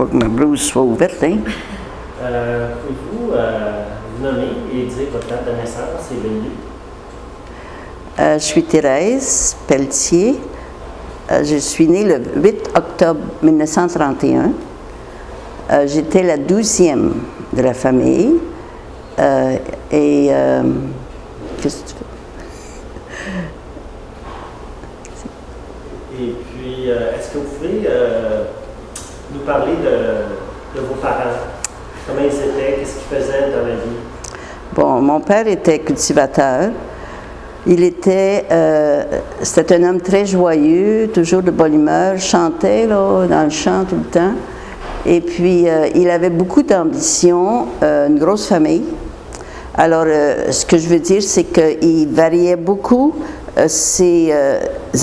pas que ma blouse soit ouverte, hein? Pouvez-vous vous nommer et dire votre date de naissance et le lieu? Je suis Thérèse Pelletier. Je suis née le 8 octobre 1931. J'étais la 12e de la famille. Qu'est-ce que tu fais? Et puis, est-ce que vous pouvez nous parler de vos parents? Comment ils étaient? Qu'est-ce qu'ils faisaient dans la vie? Bon, mon père était cultivateur. C'était un homme très joyeux, toujours de bonne humeur, chantait là, dans le champ tout le temps. Et puis, il avait beaucoup d'ambition, une grosse famille. Alors, ce que je veux dire, c'est qu'il variait beaucoup ses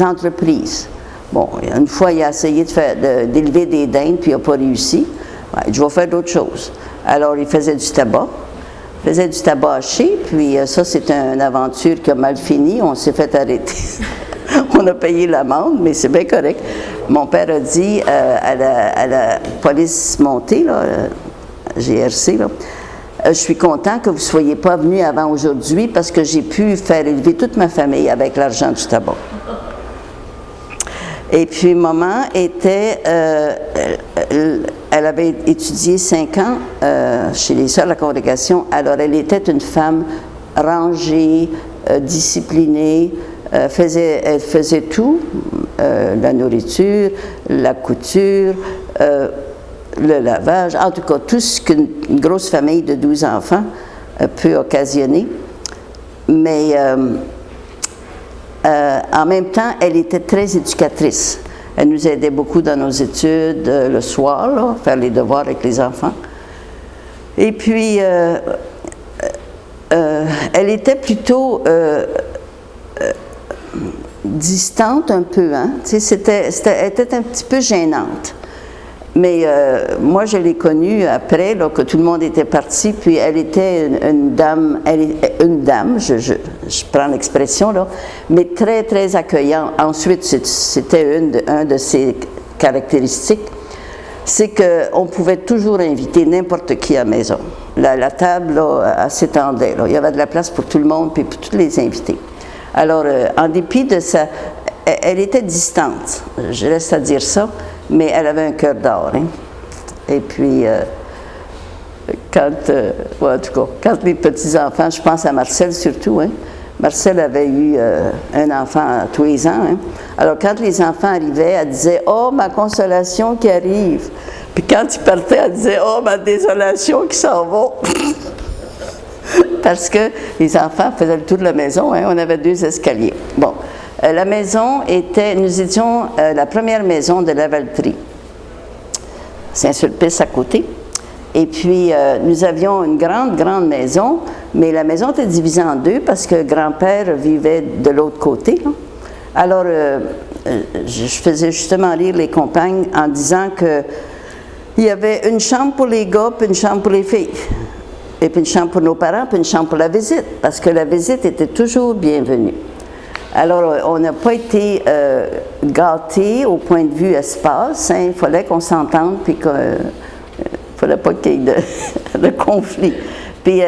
entreprises. Bon, une fois, il a essayé d'élever des dindes, puis il n'a pas réussi. Ouais, je vais faire d'autres choses. Alors, il faisait du tabac. Il faisait du tabac haché, puis ça, c'est une aventure qui a mal fini. On s'est fait arrêter. On a payé l'amende, mais c'est bien correct. Mon père a dit à la police montée, là, GRC, là, je suis content que vous ne soyez pas venu avant aujourd'hui parce que j'ai pu faire élever toute ma famille avec l'argent du tabac. Et puis, maman était, elle avait étudié 5 ans chez les Sœurs de la Congrégation. Alors, elle était une femme rangée, disciplinée. Elle faisait tout, la nourriture, la couture, le lavage, en tout cas, tout ce qu'une grosse famille de 12 enfants peut occasionner. Mais en même temps, elle était très éducatrice. Elle nous aidait beaucoup dans nos études le soir, là, faire les devoirs avec les enfants. Et puis, elle était plutôt distante un peu, hein? Tu sais, elle était un petit peu gênante. Mais moi, je l'ai connue après, là, que tout le monde était parti, puis elle était une dame, je prends l'expression, là, mais très, très accueillante. Ensuite, c'était une de ses caractéristiques, c'est qu'on pouvait toujours inviter n'importe qui à la maison. La table, là, elle s'étendait, là. Il y avait de la place pour tout le monde, puis pour tous les invités. Alors, en dépit de ça, elle était distante, je reste à dire ça, mais elle avait un cœur d'or. Hein? Et puis, en tout cas, quand les petits-enfants, je pense à Marcel surtout, hein? Marcel avait eu un enfant tous les ans. Hein? Alors, quand les enfants arrivaient, elle disait « Oh, ma consolation qui arrive! » Puis quand ils partaient, elle disait « Oh, ma désolation qui s'en va! » Parce que les enfants faisaient le tour de la maison, hein? On avait 2 escaliers. Bon. La maison nous étions la première maison de Lavaltrie, Saint-Sulpice à côté. Et puis, nous avions une grande, grande maison, mais la maison était divisée en 2 parce que grand-père vivait de l'autre côté. Hein. Alors, je faisais justement lire les compagnes en disant qu'il y avait une chambre pour les gars puis une chambre pour les filles. Et puis une chambre pour nos parents puis une chambre pour la visite, parce que la visite était toujours bienvenue. Alors, on n'a pas été gâtés au point de vue espace. Hein, il fallait qu'on s'entende, puis qu'il ne fallait pas qu'il y ait de conflit. Puis,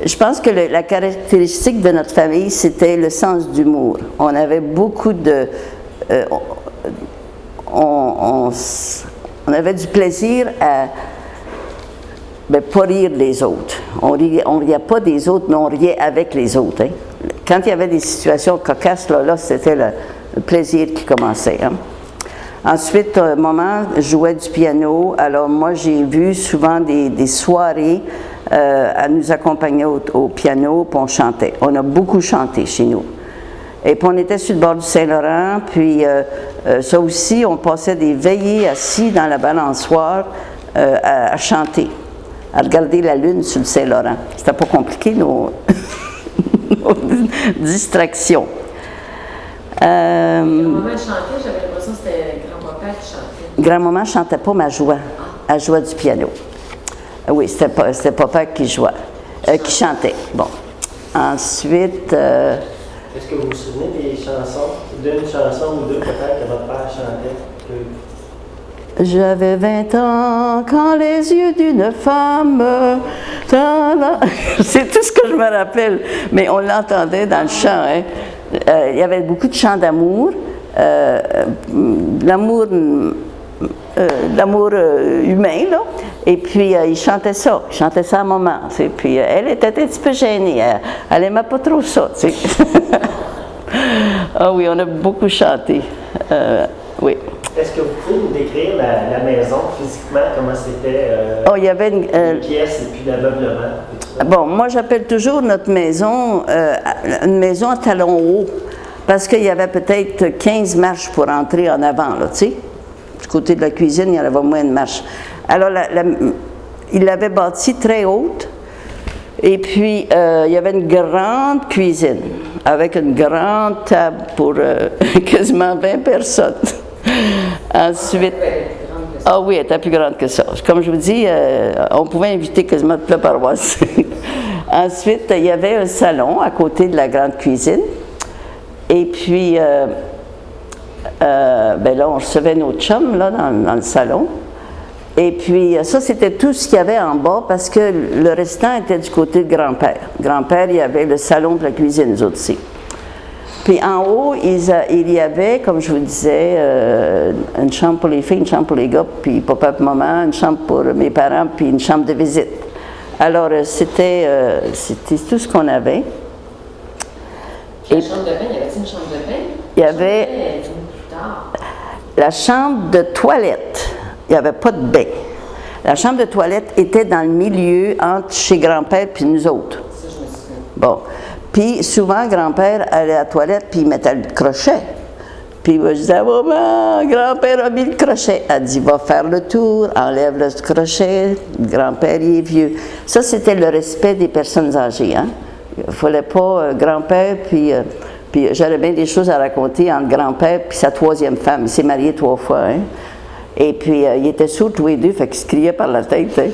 je pense que la caractéristique de notre famille, c'était le sens d'humour. On avait beaucoup de... on avait du plaisir à pas rire des autres. On riait pas des autres, mais on riait avec les autres. Hein. Quand il y avait des situations cocasses, là c'était le plaisir qui commençait. Hein. Ensuite, maman jouait du piano. Alors moi, j'ai vu souvent des soirées à nous accompagner au piano, puis on chantait. On a beaucoup chanté chez nous. Et puis on était sur le bord du Saint-Laurent, puis ça aussi, on passait des veillées assis dans la balançoire à chanter, à regarder la lune sur le Saint-Laurent. C'était pas compliqué, nos distractions. Grand-maman chantait, j'avais l'impression que c'était grand-papa qui chantait. Grand-maman ne chantait pas, mais elle jouait. Elle jouait du piano. Oui, c'était papa qui jouait, qui chantait. Bon. Ensuite... Est-ce que vous vous souvenez des chansons, d'une chanson ou deux peut-être que votre père chantait? J'avais 20 ans quand les yeux d'une femme. C'est tout ce que je me rappelle, mais on l'entendait dans le chant. Hein. Il y avait beaucoup de chants d'amour, l'amour humain, là. Et puis, il chantait ça à maman. Et puis, elle était un petit peu gênée. Elle n'aimait pas trop ça, tu sais. Ah oui, on a beaucoup chanté. Oui. Est-ce que vous pouvez nous décrire la maison physiquement, comment c'était Il y avait une pièce et puis l'ameublement? Bon, moi j'appelle toujours notre maison une maison à talons hauts, parce qu'il y avait peut-être 15 marches pour entrer en avant, là, tu sais. Du côté de la cuisine, il y en avait moins de marches. Alors, il l'avait bâtie très haute, et puis il y avait une grande cuisine, avec une grande table pour quasiment 20 personnes. Ensuite, oui, elle était plus grande que ça. Comme je vous dis, on pouvait inviter quasiment toute la paroisse. Ensuite, il y avait un salon à côté de la grande cuisine. Et puis, là, on recevait nos chums là, dans le salon. Et puis, ça, c'était tout ce qu'il y avait en bas parce que le restant était du côté de grand-père. Grand-père, il y avait le salon de la cuisine, nous autres aussi. Puis en haut, il y avait, comme je vous disais, une chambre pour les filles, une chambre pour les gars, puis papa et maman, une chambre pour mes parents, puis une chambre de visite. Alors, c'était tout ce qu'on avait. La chambre de bain, y avait-il une chambre de bain? Il y avait la chambre de toilette. Il n'y avait pas de bain. La chambre de toilette était dans le milieu entre chez grand-père puis nous autres. Ça, je me souviens. Bon. Puis souvent, grand-père allait à la toilette, puis il mettait le crochet. Puis moi, je disais, maman, grand-père a mis le crochet. Elle dit, va faire le tour, enlève le crochet. Grand-père, il est vieux. Ça, c'était le respect des personnes âgées. Hein? Il ne fallait pas grand-père, puis j'avais bien des choses à raconter entre grand-père puis sa troisième femme. Il s'est marié 3 fois. Hein? Et puis, ils étaient sourds tous les deux, fait qu'ils se criaient par la tête. Hein?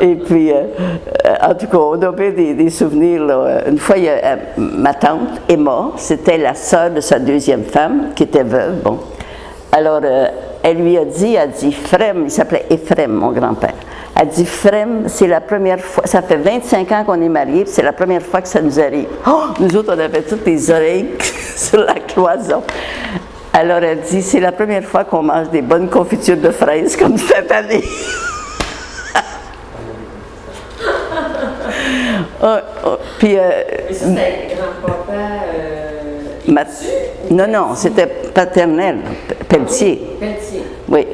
Et puis, en tout cas, on a bien des souvenirs. Là. Une fois, ma tante, Emma, c'était la sœur de sa deuxième femme, qui était veuve. Bon. Alors, elle lui a dit, Frem, il s'appelait Ephrem, mon grand-père. Elle dit, Frem, c'est la première fois, ça fait 25 ans qu'on est mariés, puis c'est la première fois que ça nous arrive. Oh, nous autres, on avait toutes les oreilles sur la cloison. Alors, elle dit, c'est la première fois qu'on mange des bonnes confitures de fraises comme cette année. Puis, Mais ça, c'était grand-papa non, c'était paternel, Pelletier. Pelletier. Oui.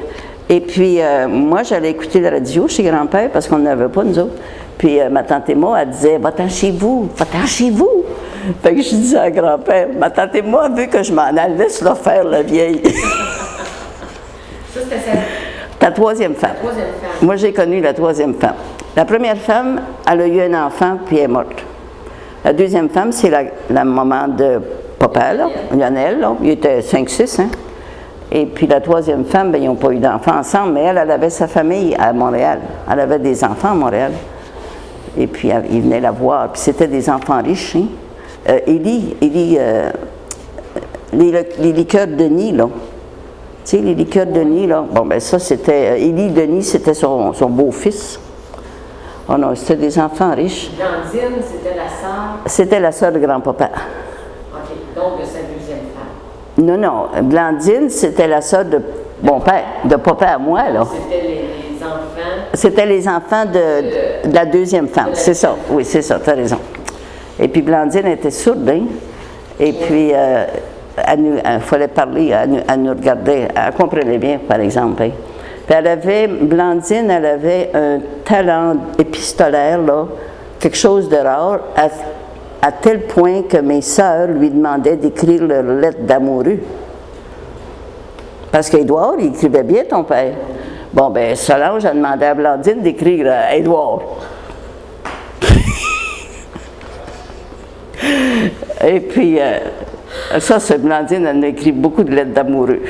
Et puis, moi, j'allais écouter la radio chez grand-père parce qu'on n'avait pas, nous autres. Puis, ma tante Emma, elle disait, va-t'en chez vous, va-t'en chez vous. Fait que je disais à grand-père, ma tante Emma, vu que je m'en allais, laisse-la faire, la vieille. Ça, c'était ta troisième femme. La troisième femme. Moi, j'ai connu la troisième femme. La première femme, elle a eu un enfant, puis elle est morte. La deuxième femme, c'est la maman de papa, là, Lionel, là. Il était 5-6, hein. Et puis la troisième femme, bien, ils n'ont pas eu d'enfants ensemble, mais elle avait sa famille à Montréal. Elle avait des enfants à Montréal. Et puis, ils venaient la voir. Puis c'était des enfants riches, hein. Les liqueurs de Denis, là. Tu sais, les liqueurs de Denis, là. Bon, ben ça, c'était... Élie Denis, c'était son beau-fils. Oh non, c'était des enfants riches. Blandine, c'était la sœur? C'était la sœur de grand-papa. OK, donc de sa deuxième femme. Non, Blandine, c'était la sœur de mon père, de papa à moi, là. C'était les enfants? C'était les enfants de la deuxième femme, c'est ça. Oui, c'est ça, tu as raison. Et puis Blandine était sourde, hein? Et puis, il fallait parler, elle nous regardait, elle comprenait bien, par exemple, hein? Puis Blandine, elle avait un talent épistolaire, là, quelque chose de rare, à tel point que mes sœurs lui demandaient d'écrire leur lettre d'amoureux. Parce qu'Édouard, il écrivait bien, ton père. Bon, ben Solange a demandé à Blandine d'écrire Édouard. Et puis, ça, c'est Blandine, elle a écrit beaucoup de lettres d'amoureux.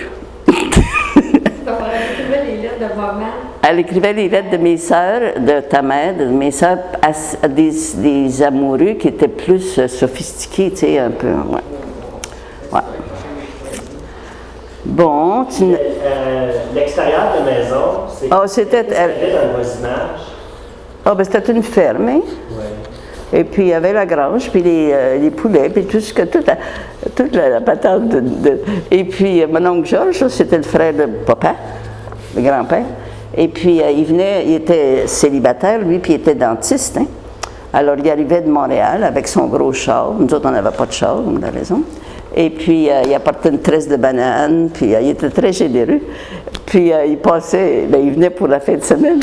Elle écrivait les lettres de maman? Elle écrivait les lettres de mes sœurs, de ta mère, de mes sœurs, à des amoureux qui étaient plus sophistiqués, tu sais, un peu. Ouais. Ouais. Bon, l'extérieur de la maison, c'est c'était dans le voisinage. ben, c'était une ferme, hein? Ouais. Et puis il y avait la grange, puis les poulets, puis toute la patente. Et puis mon oncle Georges, c'était le frère de papa, le grand-père. Et puis il était célibataire, lui, puis il était dentiste. Hein? Alors il arrivait de Montréal avec son gros char. Nous autres, on n'avait pas de char, on a raison. Et puis il apportait une tresse de bananes, puis il était très généreux. Puis il passait, il venait pour la fin de semaine.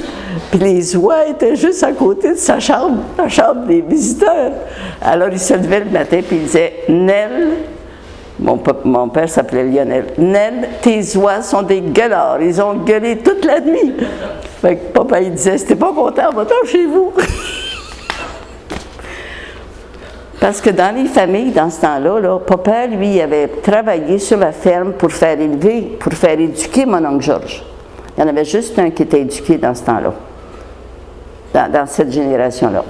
Puis les oies étaient juste à côté de sa chambre, la chambre des visiteurs. Alors il se levait le matin, puis il disait « Nel », mon père s'appelait Lionel, « Nel, tes oies sont des gueulards, ils ont gueulé toute la nuit. » Fait que papa, il disait « Si t'es pas content, va-t'en chez vous. » Parce que dans les familles, dans ce temps-là, papa, lui, avait travaillé sur la ferme pour faire éduquer mon oncle Georges. Il y en avait juste un qui était éduqué dans ce temps-là, dans cette génération-là.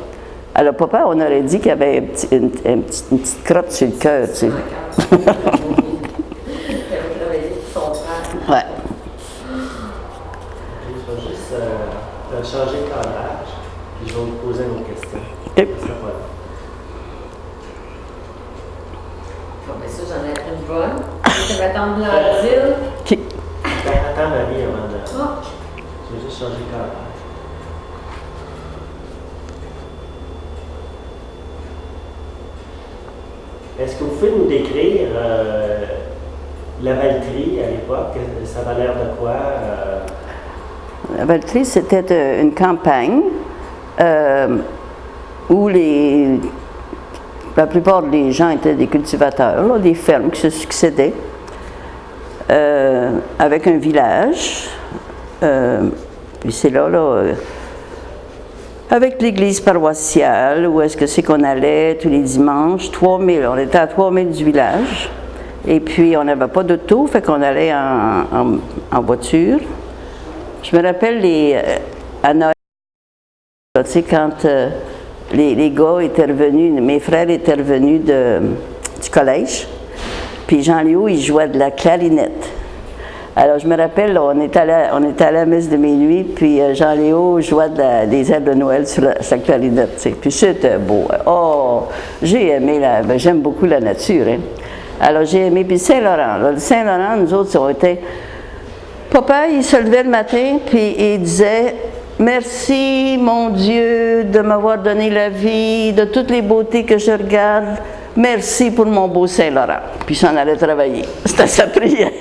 Alors papa, on aurait dit qu'il avait une petite crotte sur le cœur, tu sais. Il avait travaillé pour son frère. Ouais. Je vais juste changer de cadrage, puis je vais vous poser une autre question. Okay. Bon, bien ça, j'en ai une bonne. C'est ma tante Blandine. Okay. Attends, Marie, avant de... Oh. Je vais juste changer de cadrage. Est-ce que vous pouvez nous décrire la Valtrie à l'époque? Ça avait l'air de quoi? La Valtrie, c'était une campagne où la plupart des gens étaient des cultivateurs, là, des fermes qui se succédaient, avec un village. Puis c'est là, avec l'église paroissiale, où est-ce que c'est qu'on allait tous les dimanches, 3000, on était à 3000 du village. Et puis on n'avait pas d'auto, fait qu'on allait en voiture. Je me rappelle à Noël, tu sais, quand les gars étaient revenus, mes frères étaient revenus du collège, puis Jean-Léo, il jouait de la clarinette. Alors je me rappelle, on était à la messe de minuit, puis Jean-Léo jouait des airs de Noël sur sa clarinette, tu sais. Puis c'était beau. Oh, j'ai aimé, j'aime beaucoup la nature, hein. Alors j'ai aimé, puis Saint-Laurent, là, le Saint-Laurent, nous autres, on était... Papa, il se levait le matin, puis il disait « Merci, mon Dieu, de m'avoir donné la vie, de toutes les beautés que je regarde. Merci pour mon beau Saint-Laurent. » Puis il s'en allait travailler. C'était sa prière.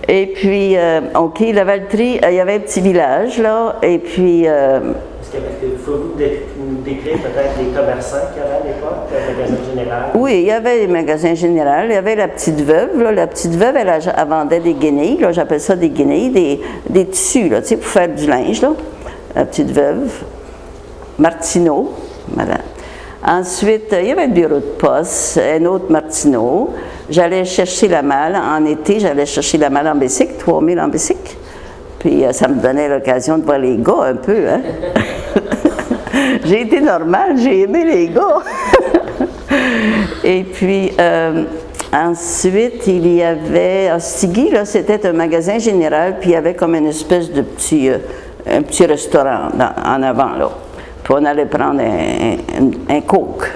Et puis, OK, la Valtrie, il y avait un petit village, là, et puis... Faut-vous nous décrire peut-être les commerçants qu'il y avait à l'époque, le magasin général? Oui, il y avait les magasins généraux, il y avait la petite veuve, là. La petite veuve, elle vendait des guenilles, là, j'appelle ça des guenilles, des tissus, là, tu sais, pour faire du linge, là. La petite veuve, Martineau, madame. Ensuite, il y avait le bureau de poste, un autre Martineau. J'allais chercher la malle, en été, j'allais chercher la malle en bicycle, 3000 en bicycle. Puis ça me donnait l'occasion de voir les gars un peu, hein. J'ai été normale, j'ai aimé les gars. Et puis, ensuite, il y avait, à Stigui, là, c'était un magasin général, puis il y avait comme une espèce de un petit restaurant en avant, là. Puis on allait prendre un coke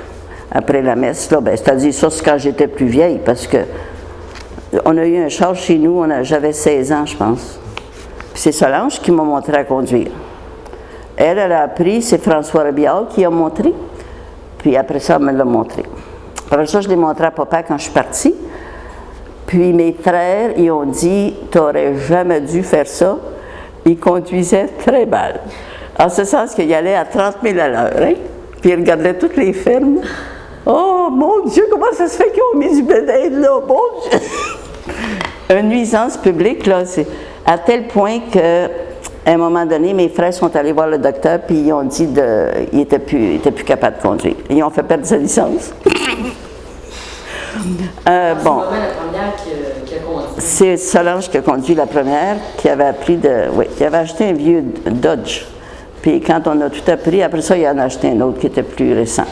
après la messe, là. Ben, c'est-à-dire, ça, c'est quand j'étais plus vieille, parce que on a eu un char chez nous, j'avais 16 ans, je pense. Puis c'est Solange qui m'a montré à conduire. Elle a appris, c'est François Robillard qui a montré. Puis après ça, elle me l'a montré. Après ça, je l'ai montré à papa quand je suis partie. Puis mes frères, ils ont dit, tu n'aurais jamais dû faire ça. Ils conduisaient très mal. En ce sens qu'il allait à 30 000 à l'heure. Hein? Puis ils regardaient toutes les fermes. Oh mon Dieu, comment ça se fait qu'ils ont mis du bédin là? Mon Dieu! Une nuisance publique, là, c'est à tel point que. À un moment donné, mes frères sont allés voir le docteur, puis ils ont dit qu'ils n'étaient plus capables de conduire. Ils ont fait perdre sa licence. C'est la première qui a conduit. C'est Solange qui a conduit la première, qui avait appris qui avait acheté un vieux Dodge. Puis quand on a tout appris, après ça, il en a acheté un autre qui était plus récent.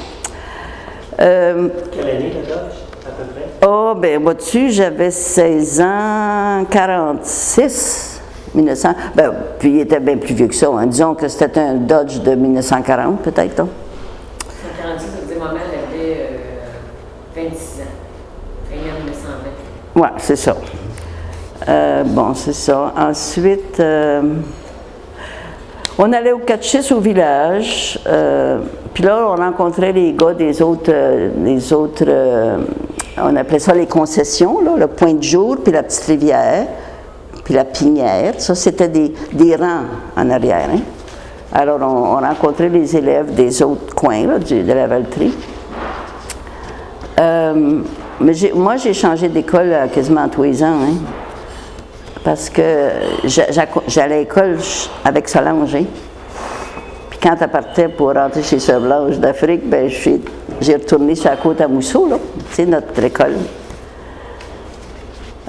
Quelle année le Dodge, à peu Oh, ben, vois-tu, j'avais 16 ans, 46, 1900. Ben, puis il était bien plus vieux que ça. Hein. Disons que c'était un Dodge de 1940, peut-être. Là. 1946, ça veut dire que ma mère avait 26 ans. Elle est née en 1920. Oui, c'est ça. Bon, c'est ça. Ensuite, on allait au catechis au village. Puis là, on rencontrait les gars des autres, on appelait ça les concessions, là, le Pointe-du-Jour, puis la Petite Rivière, puis la Pinière. Ça, c'était des rangs en arrière. Hein? Alors, on rencontrait les élèves des autres coins là, de la Valtrie. Mais moi, j'ai changé d'école quasiment tous les ans, hein, parce que j'allais à l'école avec Solange. Hein. Puis quand elle partait pour rentrer chez Sœur Blanche d'Afrique, ben, j'ai retourné sur la côte à Mousseau, là, tu sais, notre école.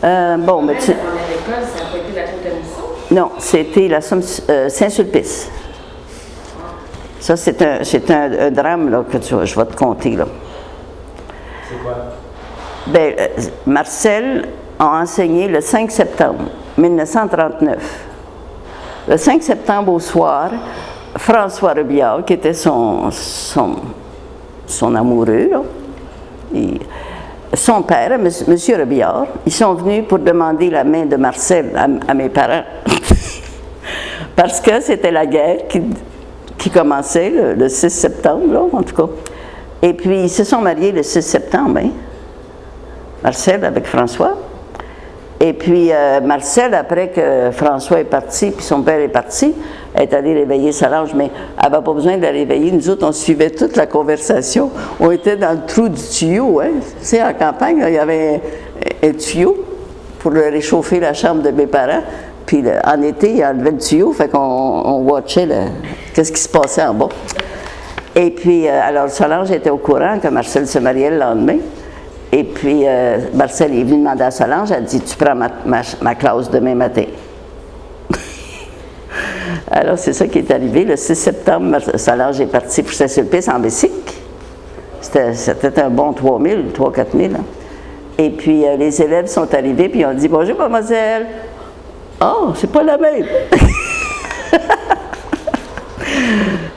Bon, mais tu... La première école, ça n'a pas été la côte à Mousseau? Non, c'était la Saint-Sulpice. Ça, c'est un drame là, que je vais te conter, là. C'est quoi? Bien, Marcel a enseigné le 5 septembre 1939. Le 5 septembre au soir, François Robillard, qui était son amoureux, là, son père, M. Robillard, ils sont venus pour demander la main de Marcel à mes parents. Parce que c'était la guerre qui commençait le 6 septembre, là, en tout cas. Et puis, ils se sont mariés le 6 septembre, hein? Marcel avec François. Et puis, Marcel, après que François est parti, puis son père est parti, est allé réveiller Solange, mais elle n'avait pas besoin de la réveiller. Nous autres, on suivait toute la conversation. On était dans le trou du tuyau, hein? Tu sais, en campagne, là, il y avait un tuyau pour réchauffer la chambre de mes parents. Puis, en été, il enlevait le tuyau, fait qu'on watchait qu'est-ce qui se passait en bas. Et puis, alors, Solange était au courant que Marcel se mariait le lendemain. Et puis, Marcel est venu demander à Solange, elle dit, tu prends ma classe demain matin. Alors, c'est ça qui est arrivé. Le 6 septembre, Solange est partie pour Saint-Sulpice en bicycle. C'était un bon 3 000, 4 000. Hein. Et puis, les élèves sont arrivés, puis ils ont dit, bonjour, mademoiselle. Oh, c'est pas la même.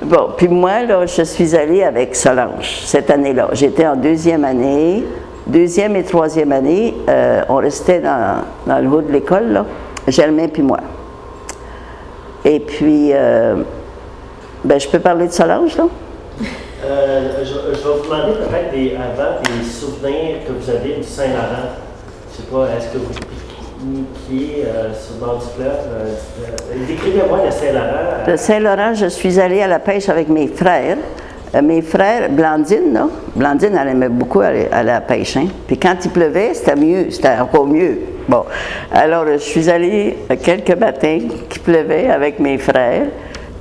Bon, puis moi, là, je suis allée avec Solange cette année-là. J'étais en deuxième année. Deuxième et troisième année, on restait dans le haut de l'école, là, Germain puis moi. Et puis, ben, je peux parler de Solange, là? Je vais vous demander peut-être avant des souvenirs que vous avez du Saint-Laurent. Je ne sais pas, est-ce que vous pique-niquiez sur le bord du fleuve? Décrivez-moi le Saint-Laurent. Le Saint-Laurent, je suis allée à la pêche avec mes frères. Mes frères, Blandine, là, Blandine, elle aimait beaucoup aller à la pêche. Hein? Puis quand il pleuvait, c'était mieux, c'était encore mieux. Bon, alors je suis allée quelques matins qu'il pleuvait avec mes frères,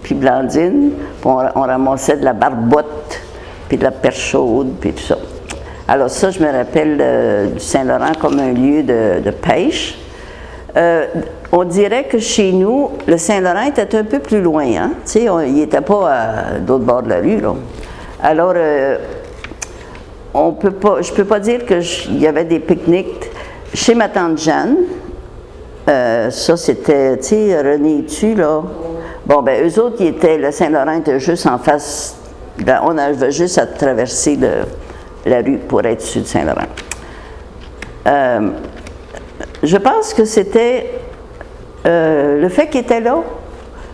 puis Blandine, puis on ramassait de la barbotte, puis de la perche chaude, puis tout ça. Alors ça, je me rappelle du Saint-Laurent comme un lieu de pêche. On dirait que chez nous, le Saint-Laurent était un peu plus loin. Hein? Tu sais, il n'était pas à l'autre bord de la rue. Là. Alors, je ne peux pas dire qu'il y avait des pique-niques. Chez ma tante Jeanne, ça c'était, tu sais, René Tu là. Bon, ben eux autres, le Saint-Laurent était juste en face. On avait juste à traverser la rue pour être sur le Saint-Laurent. Je pense que c'était le fait qu'il était là,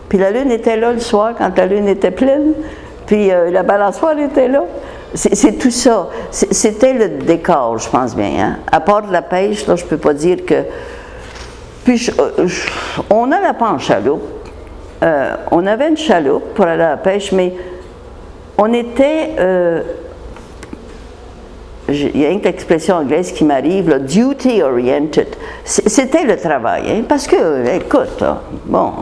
puis la lune était là le soir quand la lune était pleine, puis la balançoire était là. C'est tout ça. C'était le décor, je pense bien. Hein? À part de la pêche, là, je ne peux pas dire que... Puis on n'allait pas en chaloupe. On avait une chaloupe pour aller à la pêche, mais on était... il y a une expression anglaise qui m'arrive, là, duty-oriented. C'était le travail, hein, parce que, écoute, là, bon,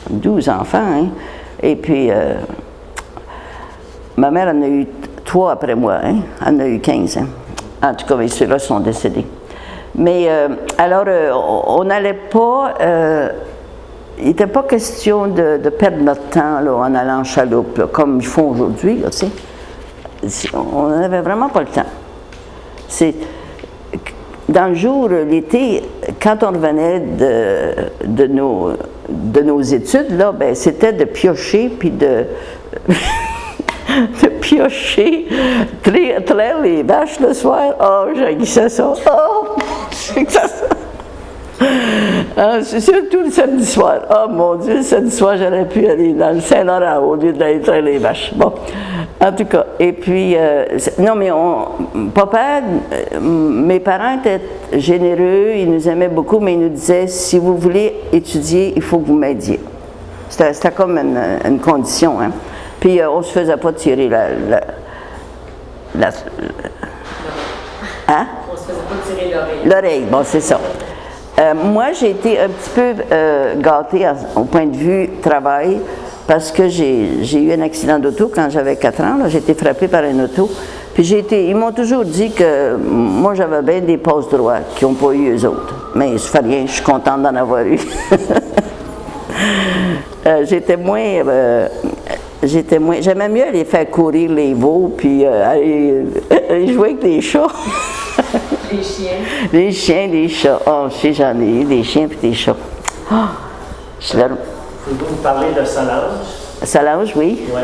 12 enfants, hein, et puis, ma mère en a eu 3 après moi, hein, elle en a eu 15, hein. En tout cas, ceux-là sont décédés. Mais, alors, on n'allait pas, il n'était pas question de perdre notre temps, là, en allant en chaloupe, là, comme ils font aujourd'hui, là, tu sais. On n'avait vraiment pas le temps. dans le jour, l'été, quand on revenait de nos études, là, ben, c'était de piocher, puis de piocher, traire les vaches le soir. Oh, j'haïssais ça. Oh, c'est que ça. C'est surtout le samedi soir. Oh mon Dieu, le samedi soir, j'aurais pu aller dans le Saint-Laurent au lieu d'aller traire les vaches. Bon, en tout cas, et puis, non, mais papa, mes parents étaient généreux, ils nous aimaient beaucoup, mais ils nous disaient, si vous voulez étudier, il faut que vous m'aidiez. C'était comme une condition, hein. Puis, on ne se faisait pas tirer hein? On se faisait pas tirer l'oreille. L'oreille, bon, c'est ça. Moi, j'ai été un petit peu gâtée au point de vue travail parce que j'ai eu un accident d'auto quand j'avais 4 ans. J'ai été frappée par un auto. Puis ils m'ont toujours dit que moi, j'avais bien des passes droits qu'ils n'ont pas eu eux autres. Mais ça fait rien, je suis contente d'en avoir eu. J'aimais mieux aller faire courir les veaux puis aller jouer avec les chats. Les chiens. Les chiens, les chats. Oh, je sais, j'en ai eu des chiens et des chats. Oh, Pouvez-vous nous parler de Solange? Solange, oui. Oui.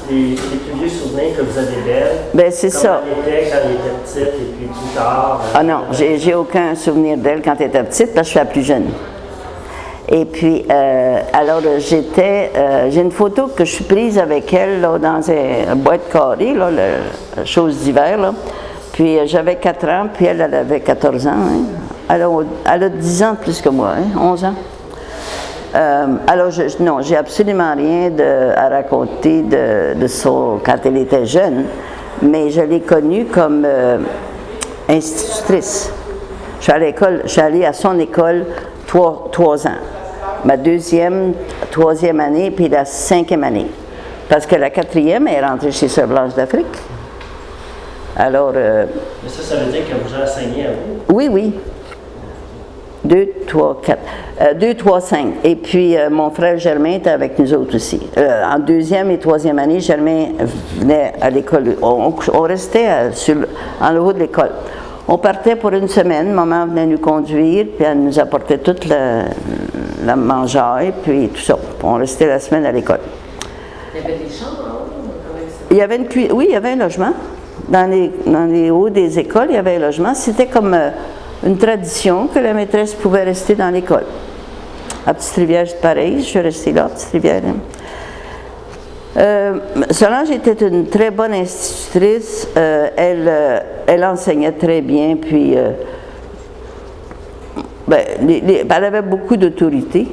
Les plus vieux souvenirs que vous avez d'elle? Bien, c'est ça. Comment elle était quand elle était petite et puis plus tard? Ah non, j'ai aucun souvenir d'elle quand elle était petite parce que je suis la plus jeune. Et puis, alors, j'ai une photo que je suis prise avec elle là, dans une boîte carrée, là, chose d'hiver, là. Puis j'avais 4 ans, puis elle avait 14 ans. Hein. Elle a 10 ans de plus que moi, hein, 11 ans. Alors, non, j'ai absolument rien à raconter de ça quand elle était jeune, mais je l'ai connue comme institutrice. Je suis allée à son école 3 ans. Ma 2e, 3e année, puis la 5e année. Parce que la 4e est rentrée chez Sœur Blanche d'Afrique. Alors. Mais ça veut dire que vous enseignez à vous? Oui, oui. 2, 3, 4. 2, 3, 5. Et puis, mon frère Germain était avec nous autres aussi. En 2e et 3e année, Germain venait à l'école. On restait en haut de l'école. On partait pour une semaine. Maman venait nous conduire, puis elle nous apportait toute la mangeaille, puis tout ça. On restait la semaine à l'école. Il y avait des chambres en haut? Il y avait oui, il y avait un logement. Dans les hauts des écoles, il y avait un logement. C'était comme une tradition que la maîtresse pouvait rester dans l'école. À Petite-Rivière, c'est pareil. Je suis restée là, à Petite-Rivière. Solange était une très bonne institutrice. Elle enseignait très bien, puis elle avait beaucoup d'autorité.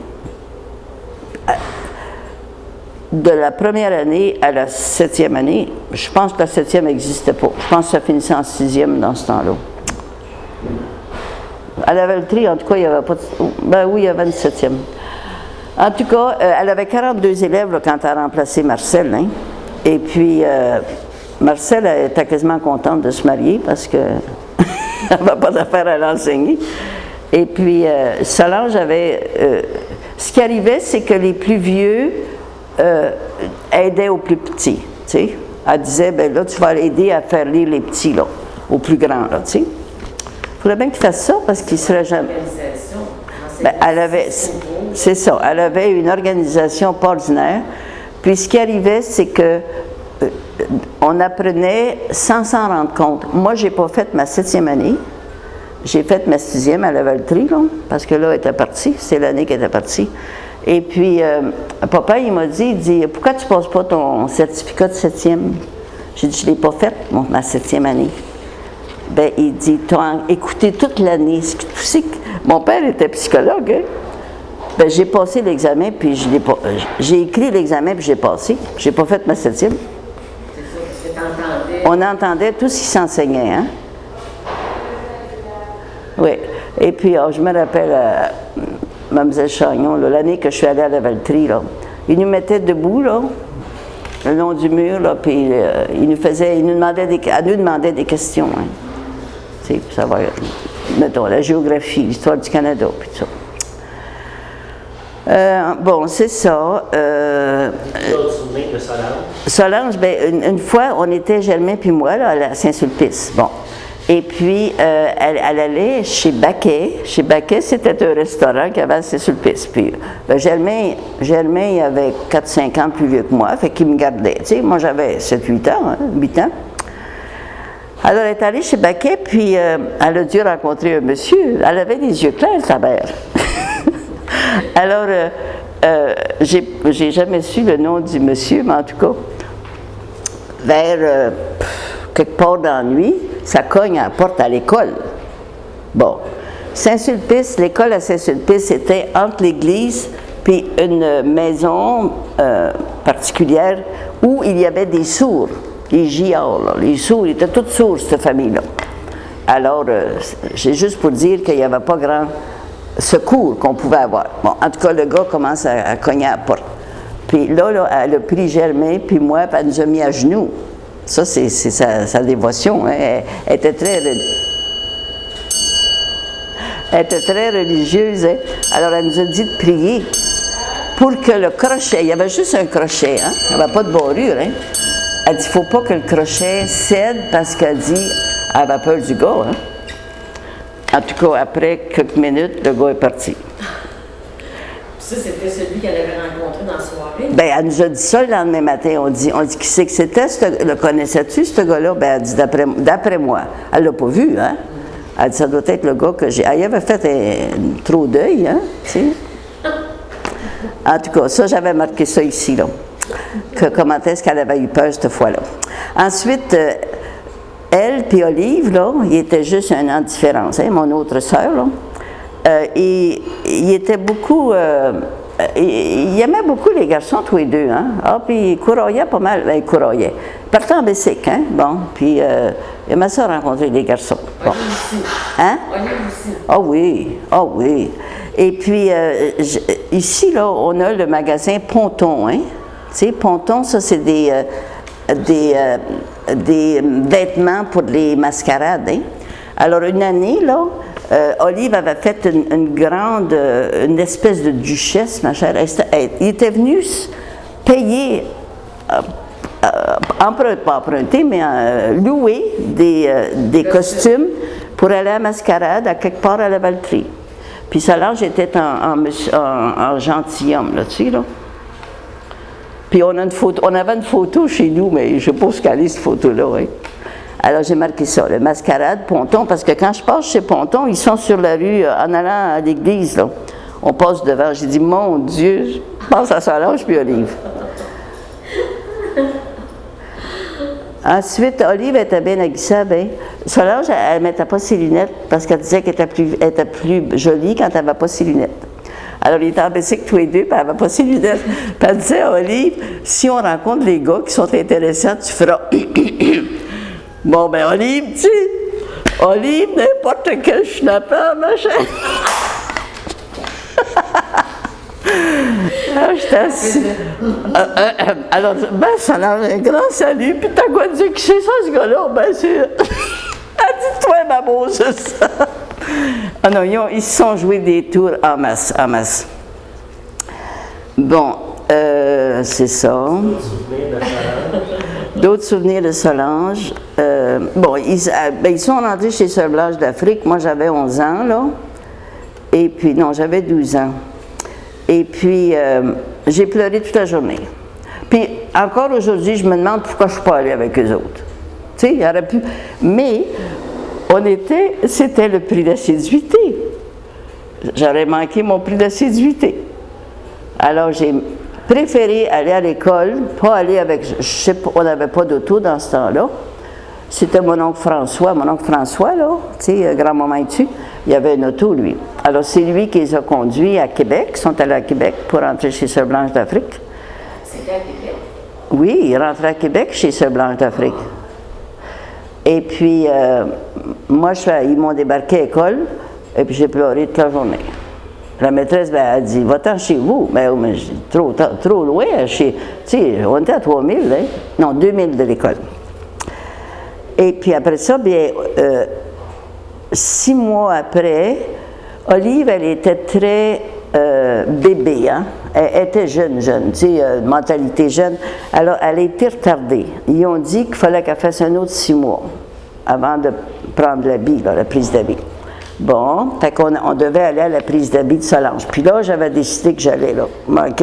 De la première année à la 7e année, je pense que la 7e n'existait pas. Je pense que ça finissait en 6e dans ce temps-là. À la Valtrie, en tout cas, il n'y avait pas de... Ben oui, il y avait une 7e. En tout cas, elle avait 42 élèves là, quand elle a remplacé Marcel. Hein. Et puis, Marcel elle était quasiment contente de se marier parce qu'elle n'avait pas d'affaire à l'enseigner. Et puis, Solange avait... ce qui arrivait, c'est que les plus vieux aidaient aux plus petits. Tu sais. Elle disait, ben là, tu vas l'aider à faire lire les petits, là, aux plus grands, là, tu sais. Il faudrait bien qu'il fasse ça parce qu'il ne serait jamais... Ben, c'est ça, elle avait une organisation pas ordinaire. Puis ce qui arrivait, c'est que on apprenait sans s'en rendre compte. Moi, je n'ai pas fait ma 7e année. J'ai fait ma 6e à la Valtrie, là, parce que là, elle était partie. C'est l'année qu'elle était partie. Et puis, papa, il m'a dit, pourquoi tu ne passes pas ton certificat de 7e? J'ai dit, je ne l'ai pas fait, ma 7e année. Ben, il dit, tu as écouté toute l'année. Mon père était psychologue, hein? Ben, j'ai passé l'examen, puis j'ai écrit l'examen, puis j'ai passé. J'ai pas fait ma 7e. C'est ça, parce que t'entendais. On entendait tout ce qui s'enseignait, hein? Oui. Et puis, je me rappelle, Mlle Chagnon, l'année que je suis allée à la Valtrie, là, ils nous mettaient debout, là, le long du mur, là, puis ils nous demandaient des questions, hein. Tu sais, pour savoir, mettons, la géographie, l'histoire du Canada, puis tout ça. Bon, c'est ça. D'autres souvenirs de Solange? Solange, bien, une fois, on était Germain puis moi, là, à Saint-Sulpice. Bon. Et puis, elle allait chez Baquet. Chez Baquet, c'était un restaurant qui avait à Saint-Sulpice. Puis, Germain, il avait 4-5 ans plus vieux que moi, fait qu'il me gardait. Tu sais, moi, j'avais 7-8 ans, hein, 8 ans. Alors, elle est allée chez Baquet, puis elle a dû rencontrer un monsieur. Elle avait des yeux clairs, sa mère. Alors, j'ai jamais su le nom du monsieur, mais en tout cas, vers quelque part dans la nuit, ça cogne à la porte à l'école. Bon. Saint-Sulpice, l'école à Saint-Sulpice était entre l'église puis une maison particulière où il y avait des sourds, les giards, là. Les sourds, ils étaient tous sourds, cette famille-là. Alors, c'est juste pour dire qu'il n'y avait pas grand secours qu'on pouvait avoir. Bon, en tout cas, le gars commence à cogner à la porte. Puis là, elle a pris Germain, puis moi, puis elle nous a mis à genoux. Ça, c'est sa dévotion. Hein. Elle était très religieuse. Hein. Alors, elle nous a dit de prier pour que le crochet, il y avait juste un crochet, hein. Il n'y avait pas de borure. Hein. Elle dit, il ne faut pas que le crochet cède parce qu'elle dit, elle avait peur du gars. Hein. En tout cas, après quelques minutes, le gars est parti. Ça, c'était celui qu'elle avait rencontré dans la soirée? Bien, elle nous a dit ça le lendemain matin. On dit qui c'est que c'était? Le connaissais-tu, ce gars-là? Bien, elle dit, d'après moi. Elle ne l'a pas vu, hein? Elle dit, ça doit être le gars que j'ai... Elle avait fait un trop d'œil, hein? Tu sais? En tout cas, ça, j'avais marqué ça ici, là. Comment est-ce qu'elle avait eu peur cette fois-là. Ensuite, elle puis Olive, là, il était juste un an de différence, hein, mon autre sœur, là. Il était beaucoup... il aimait beaucoup les garçons, tous les deux, hein. Ah, puis il couraillait pas mal. Ben, il couraillait. Il partait en bicycle, hein. Bon, puis il aimait ça rencontrer les garçons. Bon. Hein? Ah oui, ah oui. Et puis, ici, là, on a le magasin Ponton, hein. Tu sais, Ponton, ça, c'est des vêtements pour les mascarades, hein. Alors, une année, là, Olive avait fait une espèce de duchesse, ma chère. Il était venu payer, pas emprunter, mais louer des costumes pour aller à la mascarade à quelque part à la Valtrie. Puis Solange était en gentilhomme, là, tu sais, là. Puis on avait une photo chez nous, mais je ne sais pas où qu'elle est, cette photo-là, hein. Alors, j'ai marqué ça, le mascarade, Ponton, parce que quand je passe chez Ponton, ils sont sur la rue en allant à l'église, là. On passe devant. J'ai dit, mon Dieu, je pense à Solange puis Olive. Ensuite, Olive était bien aguissable. Hein. Solange, elle ne mettait pas ses lunettes parce qu'elle disait qu'elle était plus jolie quand elle n'avait pas ses lunettes. Alors, il était en bicycle tous les deux, puis elle n'avait pas ses lunettes. Puis elle disait à Olive, si on rencontre les gars qui sont intéressants, tu feras... Bon, ben, Olive, tu sais, Olive, n'importe quel schnappant, machin. Alors, j'étais assis. Alors, ben, ça a un grand salut, puis t'as quoi dire qui c'est ça, ce gars-là? Ben, c'est... Elle dit, toi, ma beau, c'est ça. Ah non, ils se sont joués des tours en masse, en masse. Bon, c'est ça. D'autres souvenirs de Solange. Bon, ils sont rentrés chez Sœur Blanche d'Afrique. Moi, j'avais 11 ans, là. Et puis, non, j'avais 12 ans. Et puis, j'ai pleuré toute la journée. Puis, encore aujourd'hui, je me demande pourquoi je ne suis pas allée avec eux autres. Tu sais, il y aurait pu... Mais, c'était le prix d'assiduité. J'aurais manqué mon prix d'assiduité. Alors, j'ai préféré aller à l'école, pas aller avec... Je sais pas, on n'avait pas d'auto dans ce temps-là. C'était mon oncle François. Mon oncle François, là, tu sais, grand-maman dessus, il y avait une auto, lui. Alors, c'est lui qui les a conduits à Québec. Ils sont allés à Québec pour rentrer chez Sœur Blanche d'Afrique. C'était à Québec? Oui, ils rentraient à Québec chez Sœur Blanche d'Afrique. Et puis, moi, ils m'ont débarqué à l'école, et puis j'ai pleuré toute la journée. La maîtresse, ben, elle dit, va-t'en chez vous. Ben, mais trop loin, tu sais, on était à 3000, hein? Non, 2000 de l'école. Et puis après ça, bien, 6 mois après, Olive, elle était très bébé, hein? Elle était jeune, tu sais, mentalité jeune. Alors, elle a été retardée. Ils ont dit qu'il fallait qu'elle fasse un autre 6 mois avant de prendre l'habit, la prise d'habit. Bon, fait qu'on devait aller à la prise d'habit de Solange. Puis là, j'avais décidé que j'allais là. OK?